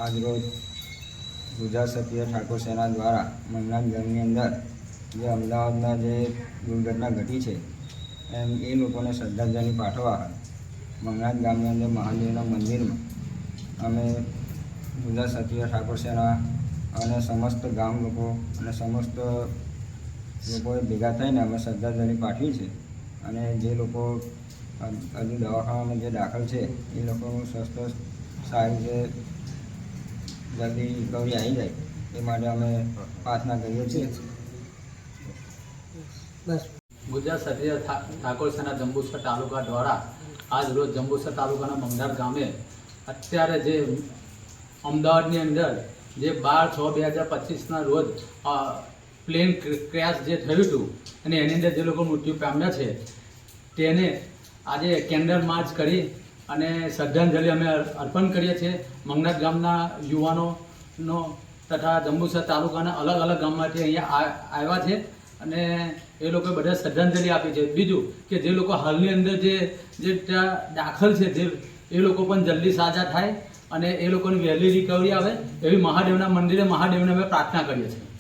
આજ રોજ ગુજરાત ક્ષત્રિય ઠાકોર સેના દ્વારા મંગનાથ ગામની અંદર જે અમદાવાદમાં જે દુર્ઘટના ઘટી છે એમ એ લોકોને શ્રદ્ધાંજલિ પાઠવવા મંગનાથ ગામની અંદર મહાદેવના મંદિરમાં અમે ગુજરાત ક્ષત્રિય ઠાકોર સેના અને સમસ્ત ગામ લોકો અને સમસ્ત લોકોએ ભેગા થઈને અમે શ્રદ્ધાંજલિ પાઠવી છે. અને જે લોકો હજુ દવાખાનામાં જે દાખલ છે એ લોકોનું સ્વાસ્થ્ય સારી રીતે જલ્દી રિકવરી આવી જાય એ માટે અમે પ્રાર્થના કરીએ છીએ. ગુજરાત ક્ષત્રિય ઠાકોર સેના જંબુસર તાલુકા દ્વારા આજ રોજ જંબુસર તાલુકાના મંગનાથ ગામે અત્યારે જે અમદાવાદની અંદર જે 12/6/2025ના રોજ પ્લેન ક્રેશ જે થયું હતું અને એની અંદર જે લોકો મૃત્યુ પામ્યા છે તેને આજે કેન્ડલ માર્ચ કરી અને શ્રદ્ધાંજલિ અમે અર્પણ કરીએ છીએ. મંગનાથ ગામના યુવાનોનો તથા જંબુસર તાલુકાના અલગ અલગ ગામમાંથી અહીંયા આવ્યા છે અને એ લોકોએ બધા શ્રદ્ધાંજલિ આપી છે. બીજું કે જે લોકો હાલની અંદર જે ત્યાં દાખલ છે જે એ લોકો પણ જલ્દી સાજા થાય અને એ લોકોની વહેલી રિકવરી આવે એવી મહાદેવના મંદિરે મહાદેવને અમે પ્રાર્થના કરીએ છીએ.